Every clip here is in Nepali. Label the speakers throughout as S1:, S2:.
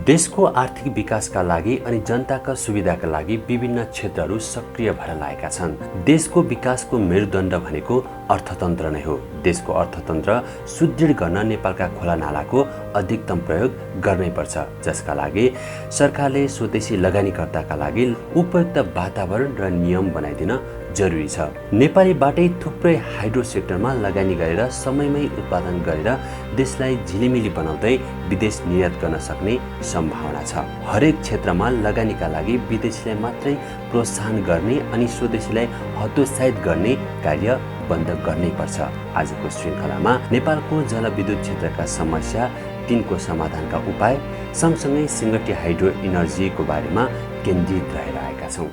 S1: देशको आर्थिक विकासका लागि अनि जनताका सुविधाका लागि विभिन्न क्षेत्रहरू सक्रिय भएर लागेका छन्। देशको विकासको मेरुदण्ड भनेको अर्थतन्त्र नै हो। देशको अर्थतन्त्र सुदृढ गर्न नेपालका खोला नालाको अधिकतम प्रयोग गर्नै पर्छ, जसका लागि सरकारले स्वदेशी लगानीकर्ताका लागि उपयुक्त वातावरण र नियम बनाइदिन जरुरी छ। नेपालीबाटै थुप्रै हाइड्रो सेक्टरमा लगानी गरेर समयमै उत्पादन गरेर देशलाई झिलिमिली बनाउँदै विदेश निर्यात गर्न सक्ने सम्भावना छ। हरेक क्षेत्रमा लगानीका लागि विदेशीलाई मात्रै प्रोत्साहन गर्ने अनि स्वदेशीलाई हतोत्साहित गर्ने कार्य बन्द गर्नै पर्छ। आजको श्रृङ्खलामा नेपालको जलविद्युत क्षेत्रका समस्या, तिनको समाधानका उपाय सँगसँगै सिंगटी हाइड्रो एनर्जीको बारेमा केन्द्रित रहेर आएका छौँ।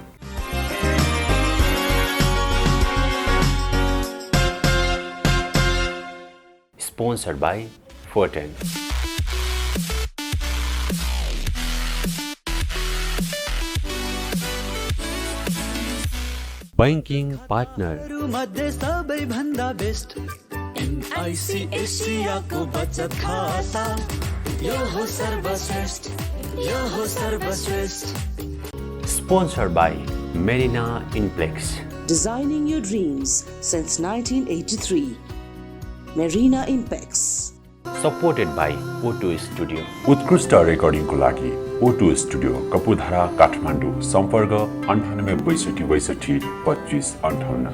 S1: Sponsored by Forten. Banking partner.
S2: मध्ये सबैभन्दा बेस्ट एनआईसी एसियाको बचत खाता, यो हो सर्वश्रेष्ठ, यो हो सर्वश्रेष्ठ।
S1: Sponsored by Marina Inplex.
S3: Designing your dreams since 1983. Marina Impex.
S1: Supported by O2 Studio.
S4: उत्कृष्ट रेकर्डिङको लागि O2 स्टुडियो, कपुधारा, काठमाडौँ। सम्पर्क 98 62 25 58।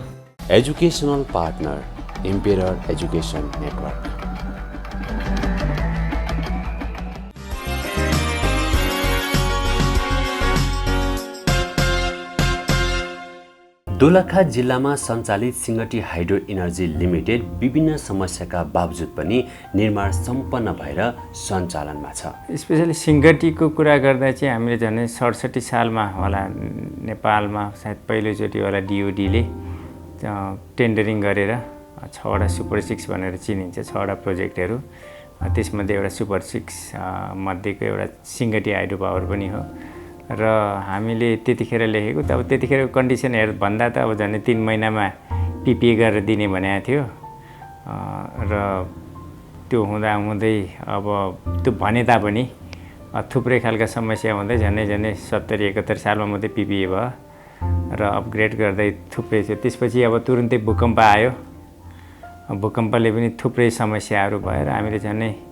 S1: Educational partner Embedding Education Network. Dolakha जिल्लामा सञ्चालित सिंगटी हाइड्रो एनर्जी लिमिटेड विभिन्न समस्याका बावजुद पनि निर्माण सम्पन्न भएर सञ्चालनमा छ।
S5: स्पेशली सिंगटीको कुरा गर्दा चाहिँ हामीले झन् 67 सालमा होला नेपालमा सायद पहिलोचोटि होला डिओडीले टेन्डरिङ गरेर 6वटा सुपर 6 भनेर चिनिन्छ 6वटा प्रोजेक्टहरू, त्यसमध्ये एउटा सुपर 6 मध्येको एउटा सिंगटी हाइड्रो पावर पनि हो। र हामीले त्यतिखेर लेखेको त अब त्यतिखेरको कन्डिसन भन्दा त अब झन् 3 महिनामा पिपिए गरेर दिने भनेको थियो र त्यो हुँदै अब त्यो भने तापनि थुप्रै खालका समस्या हुँदै झन्डै 70-71 सालमा मात्रै पिपिए भयो र अपग्रेड गर्दै थुप्रै थियो। त्यसपछि अब तुरुन्तै भूकम्प आयो, भूकम्पले पनि थुप्रै समस्याहरू भयो र हामीले झन्डै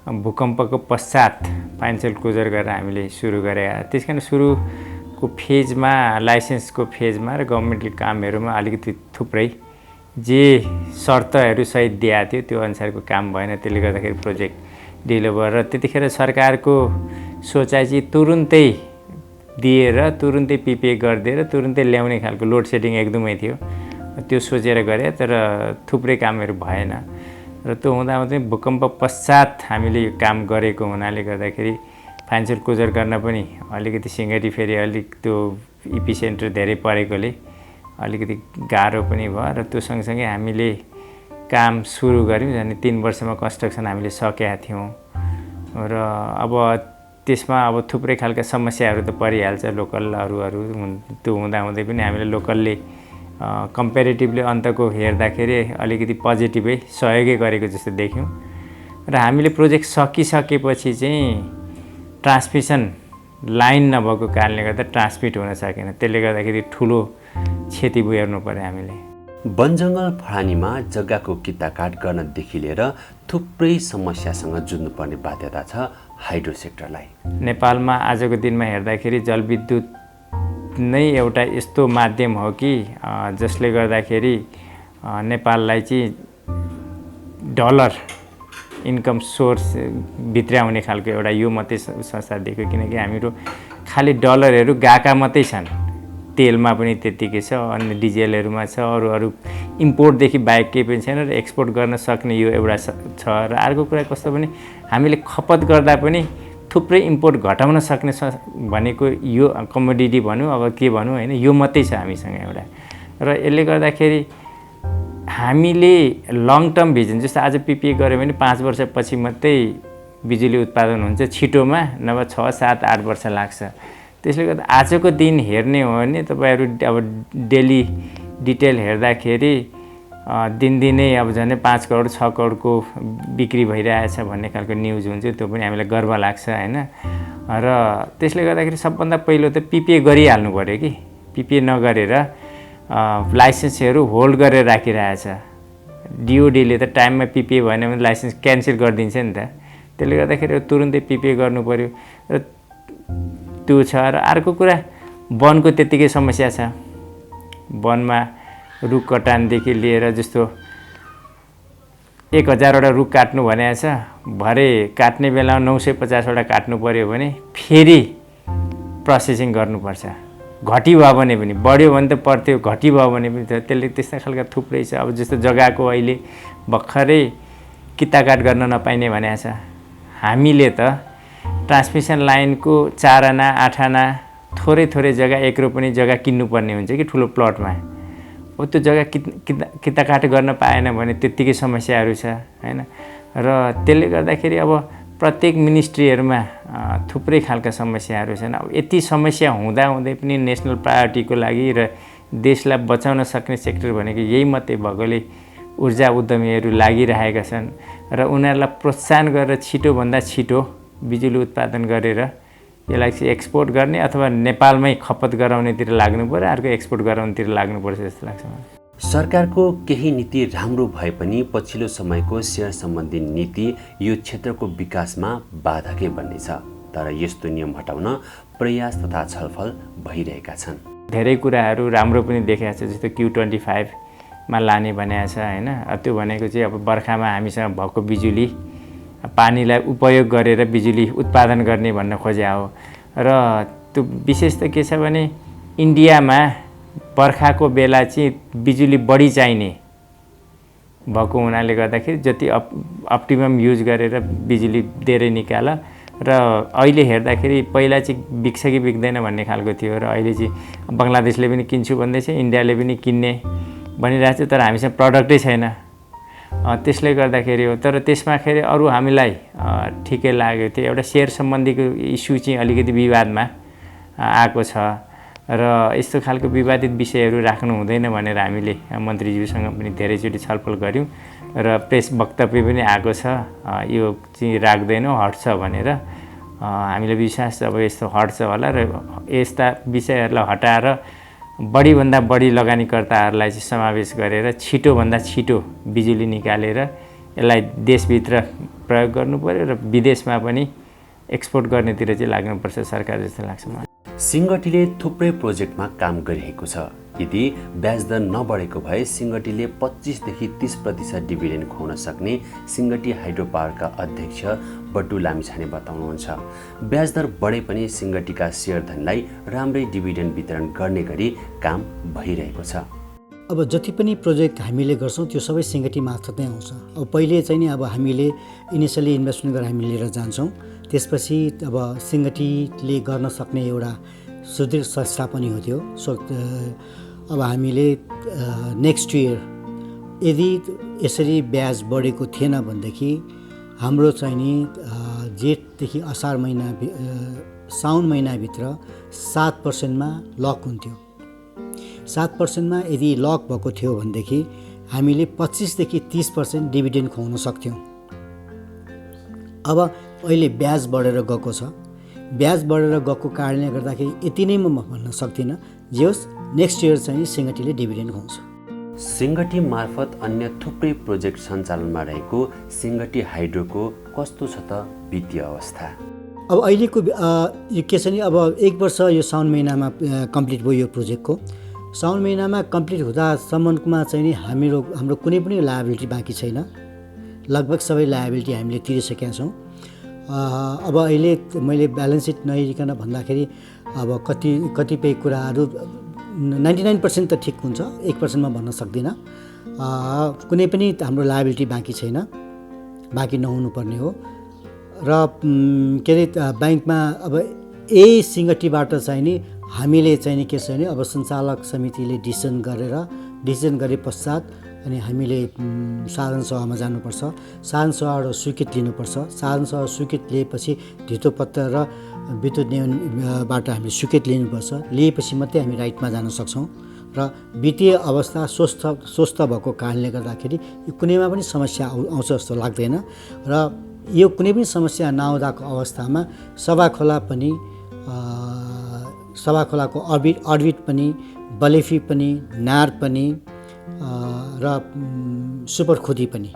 S5: भूकम्पको पश्चात फाइनेन्सियल क्लोजर गरेर हामीले सुरु गरेका। त्यस कारण सुरुको फेजमा लाइसेन्सको फेजमा र गभर्मेन्टले कामहरूमा अलिकति थुप्रै जे शर्तहरू सहित दिएको थियो त्यो अनुसारको काम भएन, त्यसले गर्दाखेरि प्रोजेक्ट ढिलो भयो। र त्यतिखेर सरकारको सोचाइ चाहिँ तुरुन्तै दिएर तुरुन्तै पिपिए गरिदिएर तुरुन्तै ल्याउने खालको लोड सेडिङ एकदमै थियो, त्यो सोचेर गरे तर थुप्रै कामहरू भएन। र त्यो हुँदा भूकम्प पश्चात हामीले यो काम गरेको हुनाले गर्दाखेरि फाइनेन्सियल क्लोजर गर्न पनि अलिकति सिंगटी फेरि अलिक त्यो इपी सेन्टर धेरै परेकोले अलिकति गाह्रो पनि भयो र त्यो सँगसँगै हामीले काम सुरु गऱ्यौँ। झन् 3 वर्षमा कन्स्ट्रक्सन हामीले सकेका थियौँ र अब त्यसमा अब थुप्रै खालका समस्याहरू त परिहाल्छ लोकल अरू त्यो हुँदै पनि हामीले लोकलले कम्पेरिटिभली अन्तको हेर्दाखेरि अलिकति पोजिटिभै सहयोगै गरेको जस्तो देख्यौँ। र हामीले प्रोजेक्ट सकिसकेपछि चाहिँ ट्रान्समिसन लाइन नभएको कारणले गर्दा ट्रान्समिट हुन सकेन, त्यसले गर्दाखेरि ठुलो क्षति बेहोर्नु पर्यो हामीले।
S1: वनजङ्गल फडानीमा जग्गाको किताकाट गर्नदेखि लिएर थुप्रै समस्यासँग जुझ्नुपर्ने बाध्यता छ हाइड्रो सेक्टरलाई।
S5: नेपालमा आजको दिनमा हेर्दाखेरि जलविद्युत नै एउटा यस्तो माध्यम हो कि जसले गर्दाखेरि नेपाललाई चाहिँ डलर इन्कम सोर्स भित्राउने खालको एउटा यो मात्रै संस्था देख्यो, किनकि हामीहरू खालि डलरहरू गएका मात्रै छन्, तेलमा पनि त्यत्तिकै छ, अन्य डिजेलहरूमा छ, अरू इम्पोर्टदेखि बाहेक केही पनि छैन र एक्सपोर्ट गर्न सक्ने यो एउटा छ। र अर्को कुरा कस्तो भने हामीले खपत गर्दा पनि थुप्रै इम्पोर्ट घटाउन सक्ने भनेको यो कमोडिटी भनौँ अब के भनौँ होइन, यो मात्रै छ हामीसँग एउटा। र यसले गर्दाखेरि हामीले लङ टर्म भिजन जस्तो आज पिपिए गऱ्यो भने 5 वर्षपछि मात्रै बिजुली उत्पादन हुन्छ, छिटोमा नभए 6, 7, 8 वर्ष लाग्छ। त्यसले गर्दा आजको दिन हेर्ने हो भने तपाईहरु अब डेली डिटेल हेर्दाखेरि दिनदिनै अब झन् 5 करोड 6 करोडको बिक्री भइरहेछ भन्ने खालको न्युज हुन्छ, त्यो पनि हामीलाई गर्व लाग्छ होइन। र त्यसले गर्दाखेरि सबभन्दा पहिलो त पिपिए गरिहाल्नु पऱ्यो कि, पिपिए नगरेर लाइसेन्सहरू होल्ड गरेर राखिरहेछ। डिओडीले त टाइममा पिपिए भएन भने लाइसेन्स क्यान्सल गरिदिन्छ नि त, त्यसले गर्दाखेरि तुरुन्तै पिपिए गर्नु पऱ्यो र त्यो छ। र अर्को कुरा वनको त्यत्तिकै समस्या छ। वनमा रुख कटानदेखि लिएर जस्तो 1000वटा रुख काट्नु भनेको छ, भरे काट्ने बेलामा 950वटा काट्नु पऱ्यो भने फेरि प्रोसेसिङ गर्नुपर्छ। घटी भयो भने पनि, बढ्यो भने त पर्थ्यो, घटी भयो भने पनि त्यसले त्यस्ता खालका थुप्रै छ। अब जस्तो जग्गाको अहिले भर्खरै किताकाट गर्न नपाइने भनेको छ। हामीले त ट्रान्समिसन लाइनको 4 आना 8 आना थोरै जग्गा 1 रोपनी जग्गा किन्नुपर्ने हुन्छ कि ठुलो प्लटमा। अब त्यो जग्गा किताकाट गर्न पाएन भने त्यत्तिकै समस्याहरू छ होइन। र त्यसले गर्दाखेरि अब प्रत्येक मिनिस्ट्रीहरूमा थुप्रै खालका समस्याहरू छन्। अब यति समस्या हुँदाहुँदै पनि नेसनल प्रायोरिटीको लागि र देशलाई बचाउन सक्ने सेक्टर भनेको यही मात्रै भएकोले ऊर्जा उद्यमीहरू लागिरहेका छन् र उनीहरूलाई प्रोत्साहन गरेर छिटोभन्दा छिटो बिजुली उत्पादन गरेर यसलाई चाहिँ एक्सपोर्ट गर्ने अथवा नेपालमै खपत गराउनेतिर लाग्नु पर्यो, अर्को एक्सपोर्ट गराउनेतिर लाग्नुपर्छ जस्तो लाग्छ मलाई।
S1: सरकारको केही नीति राम्रो भए पनि पछिल्लो समयको सेयर सम्बन्धी नीति यो क्षेत्रको विकासमा बाधकै बन्नेछ। तर यस्तो नियम हटाउन प्रयास तथा छलफल भइरहेका छन्।
S5: धेरै कुराहरू राम्रो पनि देखेको छ, जस्तो Q25 मा लाने भनेको छ होइन। त्यो भनेको चाहिँ अब बर्खामा हामीसँग भएको बिजुली पानीलाई उपयोग गरेर बिजुली उत्पादन गर्ने भन्न खोज्या हो। र त्यो विशेष त के छ भने इन्डियामा बर्खाको बेला चाहिँ बिजुली बढी चाहिने भएको हुनाले गर्दाखेरि जति अप्टिमम युज गरेर बिजुली धेरै निकाल। र अहिले हेर्दाखेरि पहिला चाहिँ बिक्छ कि बिक्दैन भन्ने खालको थियो, र अहिले चाहिँ बङ्गलादेशले पनि किन्छु भन्दैछ, इन्डियाले पनि किन्ने भनिरहेको छ, तर हामीसँग प्रडक्टै छैन। त्यसले गर्दाखेरि हो। तर त्यसमा खेरि अरू हामीलाई ठिकै लागेको थियो, एउटा सेयर सम्बन्धीको इस्यु चाहिँ अलिकति विवादमा आएको छ र यस्तो खालको विवादित विषयहरू राख्नु हुँदैन भनेर हामीले मन्त्रीज्यूसँग पनि धेरैचोटि छलफल गऱ्यौँ र प्रेस वक्तव्य पनि आएको छ, यो चाहिँ राख्दैनौँ हट्छ भनेर। हामीलाई विश्वास छ अब यस्तो हट्छ होला र यस्ता विषयहरूलाई हटाएर बढीभन्दा बढी लगानीकर्ताहरूलाई चाहिँ समावेश गरेर छिटोभन्दा छिटो बिजुली निकालेर यसलाई देशभित्र प्रयोग गर्नु पर्यो र विदेशमा पनि एक्सपोर्ट गर्नेतिर चाहिँ लाग्नुपर्छ सरकार जस्तो लाग्छ मलाई।
S1: सिंगटीले थुप्रै प्रोजेक्टमा काम गरिरहेको छ। यदि ब्याज दर नबढेको भए सिंगटीले 25 देखि 30% डिभिडेन्ड खुवाउन सक्ने सिंगटी हाइड्रो पावरका अध्यक्ष बट्टु लामिछाने बताउनुहुन्छ। ब्याज दर बढे पनि सिंगटीका शेयरधनलाई राम्रै डिभिडेन्ड वितरण गर्ने गरी काम भइरहेको छ।
S6: अब जति पनि प्रोजेक्ट हामीले गर्छौँ त्यो सबै सिंगटी मार्फत नै आउँछ। अब पहिले चाहिँ नि अब हामीले इनिसियली इन्भेस्टमेन्ट गरेर हामी लिएर जान्छौँ, त्यसपछि अब सिंगटीले गर्न सक्ने एउटा सुदृढ संस्था पनि हो त्यो। सो अब हामीले नेक्स्ट इयर यदि यसरी ब्याज बढेको थिएन भनेदेखि हाम्रो चाहिँ नि जेठदेखि असार महिना साउन महिनाभित्र 7% लक हुन्थ्यो। 7% यदि लक भएको थियो भनेदेखि हामीले 25 देखि 30% डिभिडेन्ड खुवाउन सक्थ्यौँ। अब अहिले ब्याज बढेर गएको छ। ब्याज बढेर गएको कारणले गर्दाखेरि यति नै म भन्न सक्दिनँ। जे होस् नेक्स्ट इयर चाहिँ सिंगटीले डिभिडेन्ड खुवाउँछ।
S1: सिंगटी मार्फत अन्य थुप्रै प्रोजेक्ट सञ्चालनमा रहेको सिंगटी हाइड्रोको कस्तो छ त वित्तीय अवस्था?
S6: अब अहिलेको यो के छ नि, अब 1 वर्ष यो साउन महिनामा कम्प्लिट भयो। यो प्रोजेक्टको साउन महिनामा कम्प्लिट हुँदासम्ममा चाहिँ नि हाम्रो कुनै पनि लायबिलिटी बाँकी छैन। लगभग सबै लायबिलिटी हामीले तिरिसकेका छौँ। अब अहिले मैले ब्यालेन्स सिट नहेरिकन भन्दाखेरि अब कतिपय कुराहरू 99% त ठिक हुन्छ, 1% मा भन्न सक्दिनँ। कुनै पनि हाम्रो लायबिलिटी बाँकी छैन, बाँकी नहुनुपर्ने हो। र के अरे ब्याङ्कमा अब यही सिंगटीबाट चाहिँ नि हामीले चाहिँ नि के छ भने अब सञ्चालक समितिले डिसिजन गरे पश्चात अनि हामीले साधारण सभामा जानुपर्छ। साधारण सभाबाट स्वीकृत लिनुपर्छ। साधारण सभा स्वीकृत लिएपछि धितोपत्र र विद्युत नियमनबाट हामीले स्वीकृत लिनुपर्छ। लिएपछि मात्रै हामी राइटमा जान सक्छौँ। र वित्तीय अवस्था स्वस्थ भएको कारणले गर्दाखेरि यो कुनैमा पनि समस्या आउँछ जस्तो लाग्दैन र यो कुनै पनि समस्या नआउँदाको अवस्थामा सभाखोलाको अर्बिट पनि, बलेफी पनि, नार पनि र सुपर खुदी पनि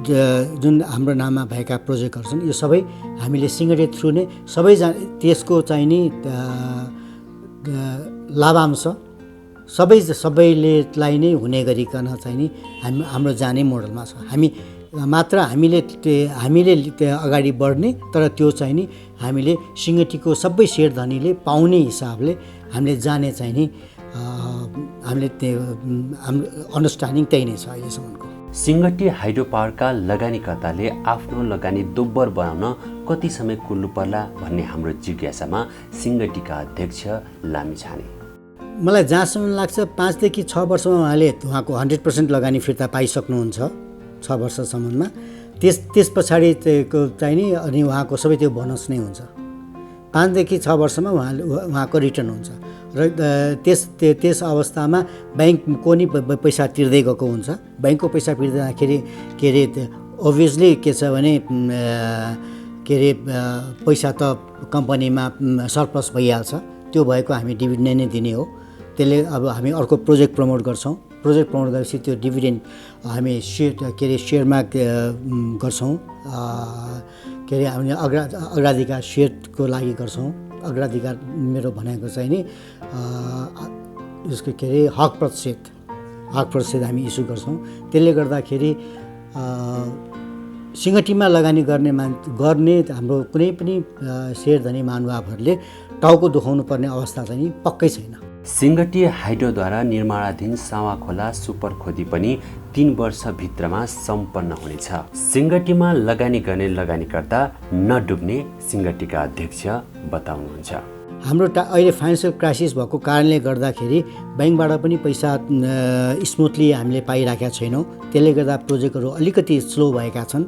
S6: जुन हाम्रो नाममा भएका प्रोजेक्टहरू छन् यो सबै हामीले सिंगटी थ्रु नै त्यसको चाहिँ नि लाभांश सबैलाई नै हुने गरिकन चाहिँ नि हाम्रो जाने मोडलमा छ। हामीले अगाडि बढ्ने तर त्यो चाहिँ नि हामीले सिंगटीको सबै शेयरधनीले पाउने हिसाबले हामीले जाने चाहिँ नि हाम्रो अन्डरस्ट्यान्डिङ त्यही नै छ अहिलेसम्मको।
S1: सिंगटी हाइड्रो पावरका लगानीकर्ताले आफ्नो लगानी दोब्बर बनाउन कति समय कुर्नु पर्ला भन्ने हाम्रो जिज्ञासामा सिंगटीका अध्यक्ष लामी छाने।
S6: मलाई जहाँसम्म लाग्छ 5 देखि 6 वर्षमा उहाँको 100% लगानी फिर्ता पाइसक्नुहुन्छ 6 वर्षसम्ममा। त्यस पछाडि चाहिँ नि अनि उहाँको सबै त्यो बोनस नै हुन्छ। 5 देखि 6 वर्षमा उहाँको रिटर्न हुन्छ र त्यस अवस्थामा ब्याङ्कको नि पैसा तिर्दै गएको हुन्छ। ब्याङ्कको पैसा तिर्दाखेरि ओभियसली के छ भने पैसा त कम्पनीमा सरप्लस भइहाल्छ, त्यो भएको हामी डिभिडेन्ड नै दिने हो। त्यसले अब हामी अर्को प्रोजेक्ट प्रमोट गर्छौँ। प्रोजेक्ट प्रमोट गरेपछि त्यो डिभिडेन्ड हामी सेयरमा गर्छौँ। हामी अग्राधिकार सेयरको लागि गर्छौँ। अग्राधिकार मेरो भनेको चाहिँ नि यसको हक प्रतिशत हामी इस्यु गर्छौँ। त्यसले गर्दाखेरि सिंगटीमा लगानी गर्ने हाम्रो कुनै पनि शेयरधनी महानुभावहरूले टाउको दुखाउनु पर्ने अवस्था चाहिँ पक्कै छैन।
S1: सिंगटी हाइड्रोद्वारा निर्माणाधीन सावाखोला सुपर खोदी पनि 3 वर्षभित्रमा सम्पन्न हुनेछ। सिंगटीमा लगानी गर्ने लगानीकर्ता नडुब्ने सिंगटीका अध्यक्ष बताउनुहुन्छ।
S6: हाम्रो अहिले फाइनेन्सियल क्राइसिस भएको कारणले गर्दाखेरि ब्याङ्कबाट पनि पैसा स्मुथली हामीले पाइराखेका छैनौँ। त्यसले गर्दा प्रोजेक्टहरू अलिकति स्लो भएका छन्।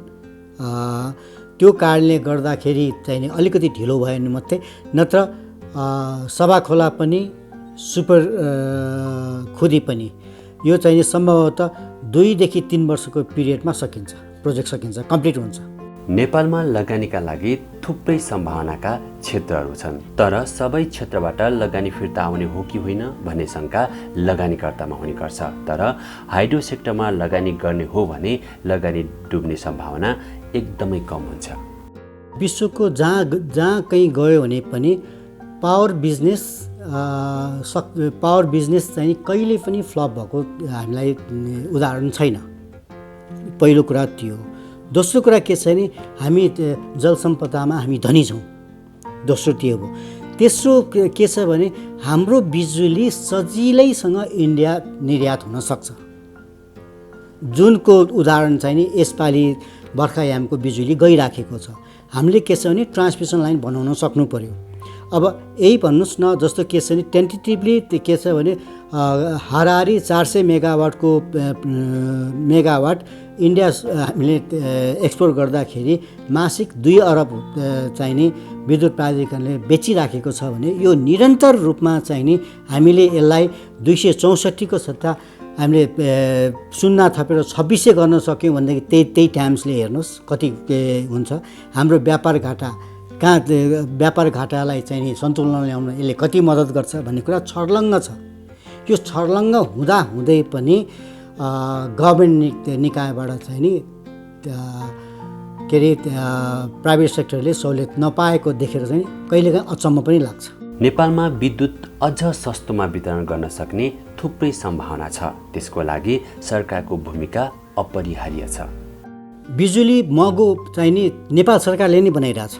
S6: त्यो कारणले गर्दाखेरि चाहिँ अलिकति ढिलो भयो भने मात्रै, नत्र सभाखोला पनि सुपर खुदी पनि यो चाहिँ सम्भवतः 2 देखि 3 वर्षको पिरियडमा प्रोजेक्ट सकिन्छ, कम्प्लिट हुन्छ।
S1: नेपालमा लगानीका लागि थुप्रै सम्भावनाका क्षेत्रहरू छन्, तर सबै क्षेत्रबाट लगानी फिर्ता आउने हो कि होइन भन्ने शङ्का लगानीकर्तामा हुने गर्छ। तर हाइड्रो सेक्टरमा लगानी गर्ने हो भने लगानी डुब्ने सम्भावना एकदमै कम हुन्छ।
S6: विश्वको जहाँ कहीँ गयो भने पनि पावर बिजनेस चाहिँ कहिले पनि फ्लप भएको हामीलाई उदाहरण छैन। पहिलो कुरा त्यो। दोस्रो कुरा के छ भने हामी जल सम्पदामा हामी धनी छौँ। दोस्रो त्यो हो। तेस्रो के छ भने हाम्रो बिजुली सजिलैसँग इन्डिया निर्यात हुन सक्छ। जुनको उदाहरण चाहिँ नि यसपालि बर्खायामको बिजुली गइराखेको छ। हामीले के छ भने ट्रान्समिसन लाइन बनाउन सक्नु पर्यो। अब यही भन्नुहोस् न, जस्तो के छ भने टेन्टेटिभली के छ भने हाराहारी 400 मेगावाट इन्डिया हामीले एक्सपोर्ट गर्दाखेरि मासिक 2 अरब चाहिँ नि विद्युत प्राधिकरणले बेचिराखेको छ भने यो निरन्तर रूपमा चाहिँ नि हामीले यसलाई 264 को सट्टा हामीले 0 थपेर 2600 गर्न सक्यौँ भनेदेखि त्यही टाइम्सले हेर्नुहोस् कति हुन्छ। हाम्रो व्यापार घाटालाई चाहिँ नि सन्तुलन ल्याउन यसले कति मद्दत गर्छ भन्ने कुरा छर्लङ्ग छ। यो छर्लङ्ग हुँदै पनि गभर्मेन्ट निकायबाट चाहिँ नि प्राइभेट सेक्टरले सहुलियत नपाएको देखेर चाहिँ कहिलेकाहीँ अचम्म पनि लाग्छ।
S1: नेपालमा विद्युत अझ सस्तोमा वितरण गर्न सक्ने थुप्रै सम्भावना छ। त्यसको लागि सरकारको भूमिका अपरिहार्य छ।
S6: बिजुली महँगो चाहिँ नि नेपाल सरकारले नै बनाइरहेछ।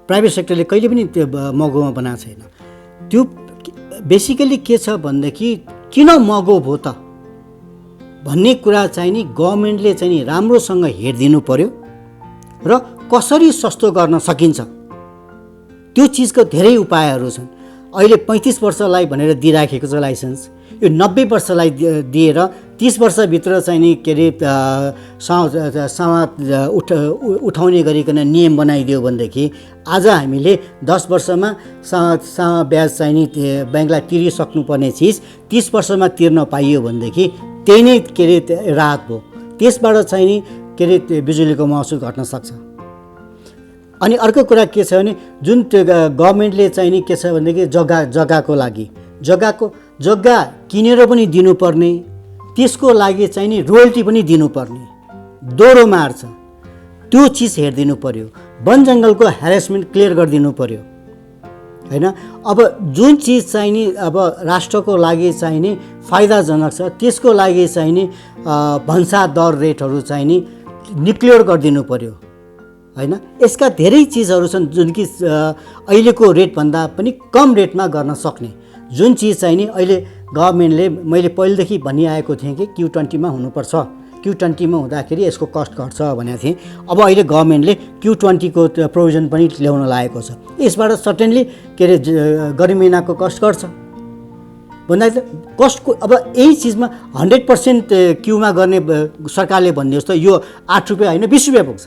S6: प्राइभेट सेक्टरले कहिले पनि त्यो महँगोमा बनाएको छैन। त्यो बेसिकली के छ भनेदेखि किन महँगो भयो त भन्ने कुरा चाहिँ नि गभर्मेन्टले चाहिँ नि राम्रोसँग हेरिदिनु पर्यो र कसरी सस्तो गर्न सकिन्छ त्यो चिजको धेरै उपायहरू छन्। अहिले 35 वर्षलाई भनेर दिइराखेको छ लाइसेन्स, यो 90 वर्षलाई दिएर 30 वर्षभित्र चाहिँ नि के अरे उठाउने गरिकन नियम बनाइदियो भनेदेखि आज हामीले 10 वर्षमा ब्याज चाहिँ नि ब्याङ्कलाई तिरिसक्नुपर्ने चिज 30 वर्षमा तिर्न पाइयो भनेदेखि त्यही नै के अरे राहत भयो। त्यसबाट चाहिँ नि के अरे बिजुलीको महसुल घट्न सक्छ। अनि अर्को कुरा के छ भने जुन गभर्मेन्टले चाहिँ नि के छ भनेदेखि जग्गाको लागि जग्गा किनेर पनि दिनुपर्ने, त्यसको लागि चाहिँ नि रोयल्टी पनि दिनुपर्ने, दोहोरो मार छ, त्यो चिज हेरिदिनु पर्यो। वन जङ्गलको ह्यारेसमेन्ट क्लियर गरिदिनु पर्यो हैन। अब जुन चिज चाहिँ नि अब राष्ट्रको लागि चाहिँ नि फाइदाजनक छ त्यसको लागि चाहिँ नि भन्सा दर रेटहरू चाहिँ नि क्लियर गरिदिनु पर्यो हैन। यसका धेरै चिजहरू छन् जुन कि अहिलेको रेटभन्दा पनि कम रेटमा गर्न सक्ने जुन चिज चाहिँ नि अहिले गभर्मेन्टले मैले पहिलेदेखि भनिआएको थिएँ कि Q20 मा हुनुपर्छ, Q20 मा हुँदाखेरि यसको कस्ट घट्छ भनेको थिएँ। अब अहिले गभर्मेन्टले Q20 को प्रोभिजन पनि ल्याउन लागेको छ। यसबाट सर्टेनली के अरे गर्मी महिनाको कस्ट घट्छ भन्दाखेरि कस्टको अब यही चिजमा 100% क्यूमा गर्ने सरकारले भन्ने जस्तो यो 8 रुपियाँ होइन 20 रुपियाँ पुग्छ।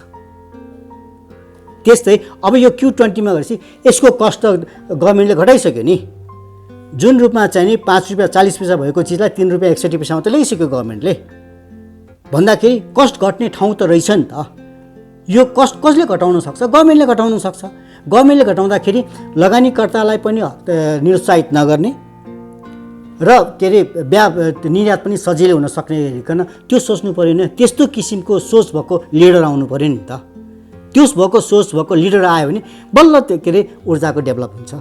S6: त्यस्तै अब यो Q20 मा गरेपछि यसको कस्ट त गभर्मेन्टले घटाइसक्यो नि। जुन रूपमा चाहिँ नि 5 रुपियाँ 40 पैसा भएको चिजलाई 3 रुपियाँ 61 पैसामा त ल्याइसक्यो गभर्मेन्टले भन्दाखेरि कस्ट घट्ने ठाउँ त रहेछ नि त। यो कस्ट कसले घटाउन सक्छ? गभर्मेन्टले घटाउन सक्छ। गभर्मेन्टले घटाउँदाखेरि लगानीकर्तालाई पनि निरुत्साहित नगर्ने र के अरे निर्यात पनि सजिलै हुन सक्ने हेरिकन त्यो सोच्नु पर्यो नि। त्यस्तो किसिमको सोच भएको लिडर आउनु पर्यो नि त। त्यो सोच भएको लिडर आयो भने बल्ल त्यो के अरे ऊर्जाको डेभलप हुन्छ।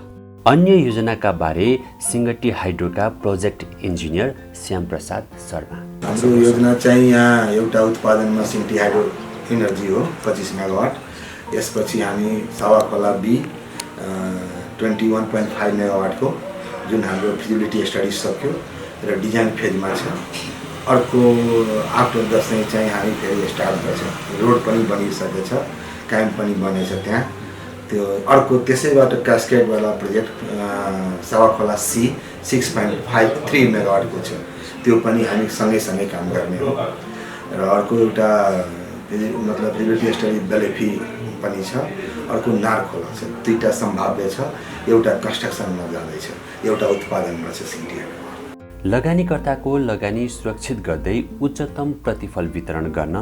S1: अन्य योजनाका बारे सिंगटी हाइड्रोका प्रोजेक्ट इन्जिनियर श्याम प्रसाद शर्मा।
S7: हाम्रो योजना चाहिँ यहाँ एउटा उत्पादनमा सिंगटी हाइड्रो एनर्जी हो 25 मेगावाट। यसपछि हामी सावा खोला बी 21.5 मेगावाटको जुन हाम्रो फिजिबिलिटी स्टडी सक्यो र डिजाइन फेजमा छ। अर्को आफ्टर दसैँ चाहिँ हामी फेरि स्टार्ट गर्छ। रोड पनि बनिसकेछ, क्याम्प पनि बनेछ त्यहाँ। त्यो अर्को त्यसैबाट क्यास्केडवाला प्रोजेक्ट सावा खोला सी 6.53 मेगावाटको छ। त्यो पनि हामी सँगै काम गर्ने हो। र अर्को एउटा मतलब फिजिबिलिटी स्टडी बेलेफी पनि छ। अर्को नारखोला छ। दुईटा सम्भाव्य छ। एउटा कन्स्ट्रक्सनमा जाँदैछ, एउटा उत्पादनमा छ सिंगटी हाइड्रो।
S1: लगानीकर्ताको लगानी सुरक्षित गर्दै उच्चतम प्रतिफल वितरण गर्न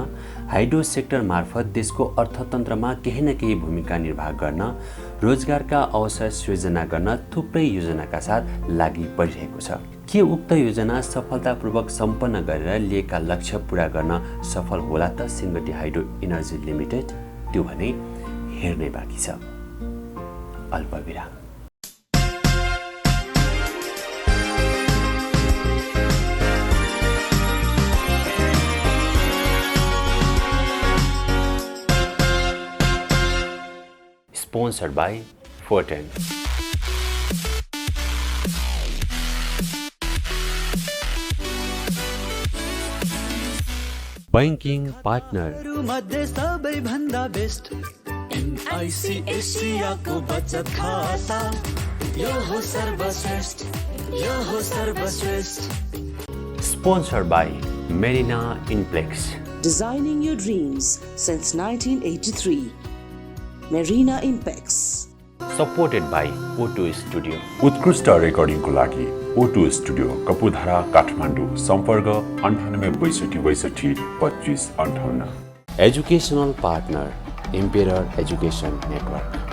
S1: हाइड्रो सेक्टर मार्फत देशको अर्थतन्त्रमा केही न केही भूमिका निर्वाह गर्न, रोजगारका अवसर सृजना गर्न थुप्रै योजनाका साथ लागि परिरहेको छ। के उक्त योजना सफलतापूर्वक सम्पन्न गरेर लिएका लक्ष्य पूरा गर्न सफल होला त सिंगटी हाइड्रो एनर्जी लिमिटेड? त्यो भने हेर्नै बाँकी छ। अल्पविराम। Sponsored by Forten. Banking partner.
S2: मध्ये सबैभन्दा बेस्ट NIC एसियाको बचत खाता। यो हो सर्वश्रेष्ठ, यो हो सर्वश्रेष्ठ।
S1: Sponsored by Marina Inplex.
S3: Designing your dreams since 1983. Marina Impacts.
S1: Supported by O2 Studio.
S4: उत्कृष्ट रेकर्डिङको लागि O2 स्टुडियो कपुधारा काठमाडौँ। सम्पर्क 98 62 25 58।
S1: Educational partner Embedding Education Network.